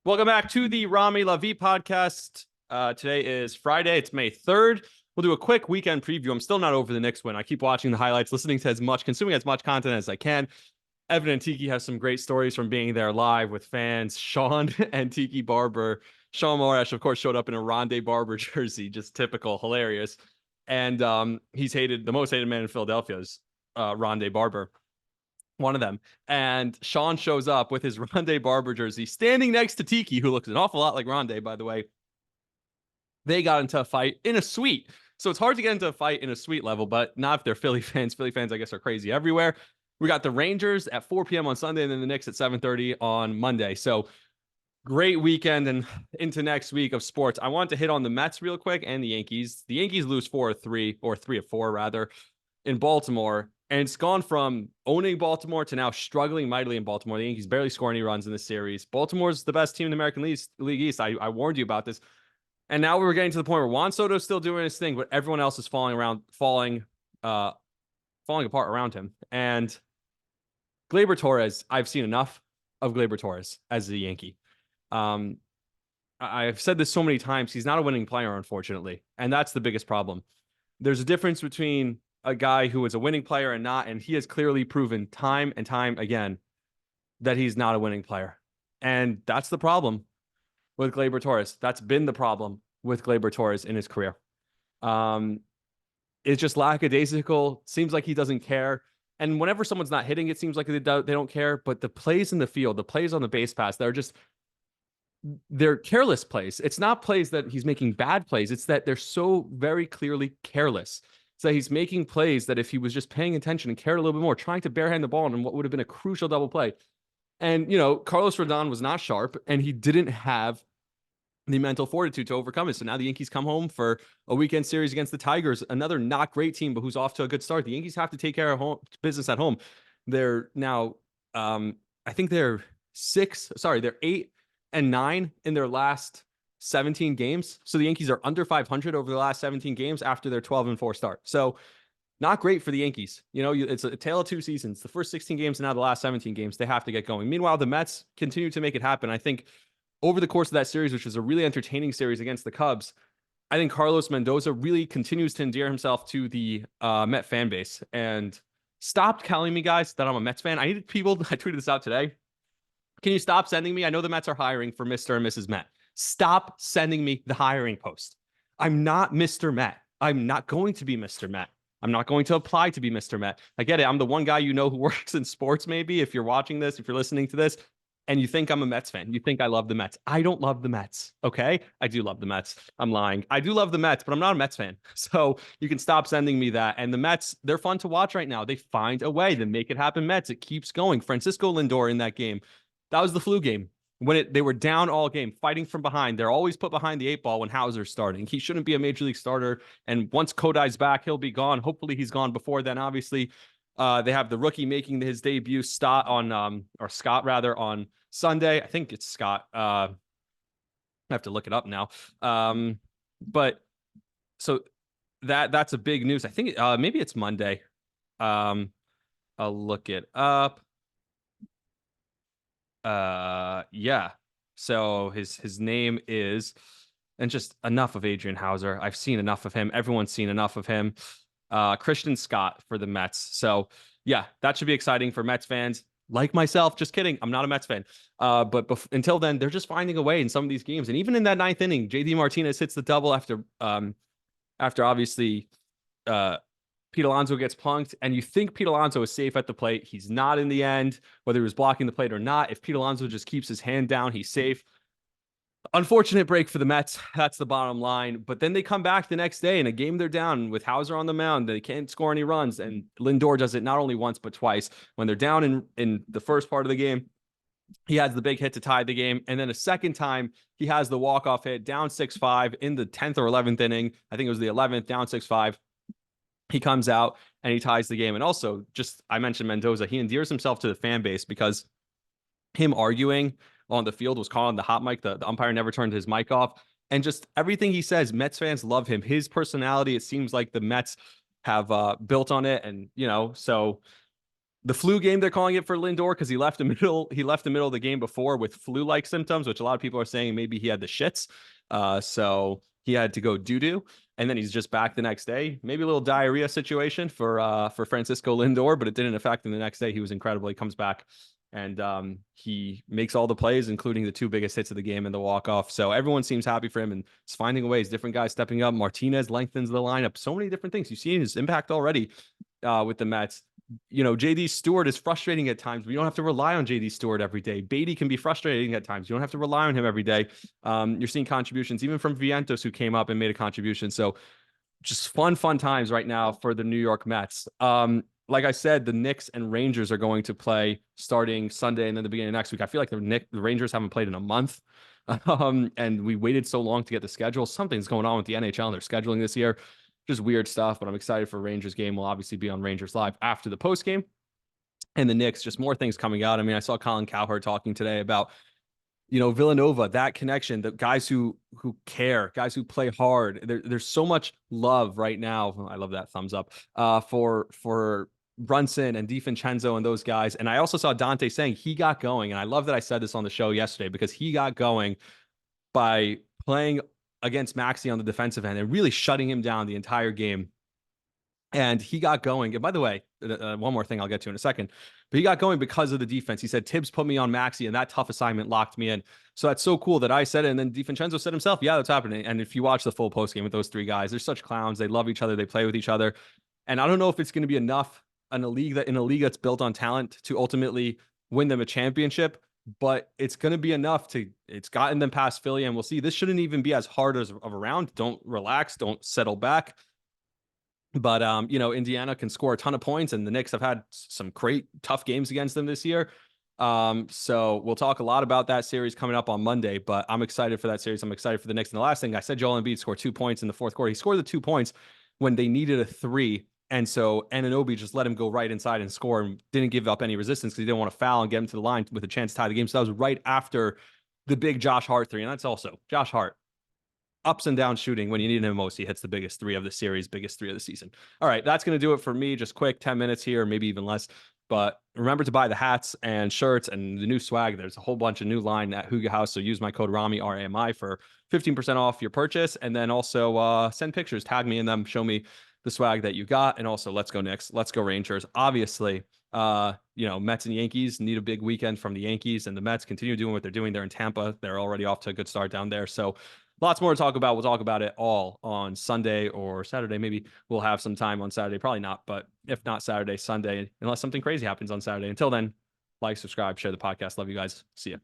Welcome back to the Rami Lavi podcast. Today is Friday. It's May 3rd. We'll do a quick weekend preview. I'm still not over the Knicks win. I keep watching the highlights, listening to consuming as much content as I can. Evan and Tiki have some great stories from being there live with fans. Sean and Tiki Barber. Sean Morash, of course, showed up in a Rondé Barber jersey, just typical, hilarious. And he's the most hated man in Philadelphia is Rondé Barber, one of them. And Sean shows up with his Rondé Barber jersey, standing next to Tiki, who looks an awful lot like Rondé, by the way. They got into a fight in a suite. So it's hard to get into a fight in a suite level, but not if they're Philly fans. Philly fans, I guess, are crazy everywhere. We got the Rangers at 4 p.m. on Sunday, and then the Knicks at 7:30 on Monday. So great weekend and into next week of sports. I want to hit on the Mets real quick and the Yankees. The Yankees lose 4-3, or 3-4 rather, in Baltimore. And it's gone from owning Baltimore to now struggling mightily in Baltimore. The Yankees barely score any runs in this series. Baltimore's the best team in the American League East. I warned you about this. And now we're getting to the point where Juan Soto's still doing his thing, but everyone else is falling apart around him. And Gleyber Torres, I've seen enough of Gleyber Torres as a Yankee. I've said this so many times. He's not a winning player, unfortunately. And that's the biggest problem. There's a difference between a guy who is a winning player and not, and he has clearly proven time and time again that he's not a winning player. And that's the problem with Gleyber Torres. That's been the problem with Gleyber Torres in his career. It's just lackadaisical. Seems like he doesn't care. And whenever someone's not hitting, it seems like they don't care. But the plays in the field, the plays on the base pass, they're careless plays. It's not plays that he's making bad plays. It's that they're so very clearly careless. So he's making plays that if he was just paying attention and cared a little bit more, trying to barehand the ball in what would have been a crucial double play. And, Carlos Rodon was not sharp, and he didn't have the mental fortitude to overcome it. So now the Yankees come home for a weekend series against the Tigers, another not great team, but who's off to a good start. The Yankees have to take care of business at home. They're now, I think they're 8-9 in their last 17 games. So the Yankees are under 500 over the last 17 games after their 12-4 start. So not great for the Yankees. It's a tale of two seasons. The first 16 games and now the last 17 games, they have to get going. Meanwhile, the Mets continue to make it happen. I think over the course of that series, which was a really entertaining series against the Cubs, I think Carlos Mendoza really continues to endear himself to the Met fan base. And stop telling me, guys, that I'm a Mets fan. I tweeted this out today. Can you stop sending me? I know the Mets are hiring for Mr. and Mrs. Met. Stop sending me the hiring post. I'm not Mr. Met. I'm not going to be Mr. Met. I'm not going to apply to be Mr. Met. I get it. I'm the one guy who works in sports, maybe, if you're watching this, if you're listening to this, and you think I'm a Mets fan. You think I love the Mets. I don't love the Mets, okay? I do love the Mets. I'm lying. I do love the Mets, but I'm not a Mets fan. So you can stop sending me that. And the Mets, they're fun to watch right now. They find a way to make it happen Mets. It keeps going. Francisco Lindor in that game. That was the flu game. When they were down all game, fighting from behind. They're always put behind the 8 ball when Hauser's starting. He shouldn't be a major league starter. And once Kodai's back, he'll be gone. Hopefully he's gone before then. Obviously, they have the rookie making his debut, Scott on Sunday. I think it's Scott. I have to look it up now. But so that's a big news. I think maybe it's Monday. I'll look it up. Yeah. So his name is, and just enough of Adrian Hauser. I've seen enough of him. Everyone's seen enough of him. Christian Scott for the Mets. So yeah, that should be exciting for Mets fans like myself. Just kidding. I'm not a Mets fan. But until then, they're just finding a way in some of these games. And even in that 9th inning, JD Martinez hits the double after obviously, Pete Alonso gets punked, and you think Pete Alonso is safe at the plate. He's not in the end, whether he was blocking the plate or not. If Pete Alonso just keeps his hand down, he's safe. Unfortunate break for the Mets. That's the bottom line. But then they come back the next day in a game they're down with Hauser on the mound. They can't score any runs, and Lindor does it not only once but twice. When they're down in the first part of the game, he has the big hit to tie the game. And then a second time, he has the walk-off hit down 6-5 in the 10th or 11th inning. I think it was the 11th, down 6-5. He comes out and he ties the game. And also, I mentioned Mendoza. He endears himself to the fan base because him arguing on the field was calling the hot mic. The umpire never turned his mic off. And just everything he says, Mets fans love him. His personality, it seems like the Mets have built on it. And, so the flu game, they're calling it for Lindor because he left the middle of the game before with flu-like symptoms, which a lot of people are saying maybe he had the shits. So he had to go doo-doo. And then he's just back the next day. Maybe a little diarrhea situation for Francisco Lindor, but it didn't affect him the next day. He was incredible. He comes back and he makes all the plays, including the two biggest hits of the game and the walk-off. So everyone seems happy for him and it's finding ways. Different guys stepping up. Martinez lengthens the lineup. So many different things. You've seen his impact already with the Mets. JD Stewart is frustrating at times. We don't have to rely on JD Stewart every day. Beatty can be frustrating at times. You don't have to rely on him every day. You're seeing contributions even from Vientos, who came up and made a contribution. So just fun times right now for the New York Mets. Like I said, the Knicks and Rangers are going to play starting Sunday and then the beginning of next week. I feel like the Rangers haven't played in a month. And we waited so long to get the schedule. Something's going on with the NHL and their scheduling this year. Just weird stuff, but I'm excited for Rangers game. We'll obviously be on Rangers Live after the post game. And the Knicks, just more things coming out. I mean, I saw Colin Cowherd talking today about, Villanova, that connection, the guys who care, guys who play hard. There's so much love right now. I love that thumbs up for Brunson and DiVincenzo and those guys. And I also saw Dante saying he got going. And I love that I said this on the show yesterday because he got going by playing against Maxey on the defensive end and really shutting him down the entire game. And he got going. And by the way, one more thing I'll get to in a second, but he got going because of the defense. He said, Tibbs put me on Maxey and that tough assignment locked me in. So that's so cool that I said it. And then DiVincenzo said himself, yeah, that's happening. And if you watch the full post game with those three guys, they're such clowns. They love each other. They play with each other. And I don't know if it's going to be enough in a league that's built on talent to ultimately win them a championship. But it's going to be enough it's gotten them past Philly, and we'll see. This shouldn't even be as hard of a round. Don't relax. Don't settle back. But, Indiana can score a ton of points, and the Knicks have had some great, tough games against them this year. So we'll talk a lot about that series coming up on Monday, but I'm excited for that series. I'm excited for the Knicks. And the last thing, I said Joel Embiid scored 2 points in the fourth quarter. He scored the 2 points when they needed a 3. And so Anunoby just let him go right inside and score and didn't give up any resistance because he didn't want to foul and get him to the line with a chance to tie the game. So that was right after the big Josh Hart 3. And that's also Josh Hart. Ups and downs shooting when you need him most. He hits the biggest 3 of the series, biggest 3 of the season. All right, that's going to do it for me. Just quick 10 minutes here, maybe even less. But remember to buy the hats and shirts and the new swag. There's a whole bunch of new line at Huga House. So use my code RAMI, RAMI, for 15% off your purchase. And then also send pictures, tag me in them, show me the swag that you got. And also, let's go Knicks, let's go Rangers. Obviously, Mets and Yankees need a big weekend from the Yankees, and the Mets continue doing what they're doing. They're in Tampa. They're already off to a good start down there. So lots more to talk about. We'll talk about it all on Sunday or Saturday. Maybe we'll have some time on Saturday. Probably not, but if not Saturday, Sunday, unless something crazy happens on Saturday. Until then, like, subscribe, share the podcast. Love you guys. See ya.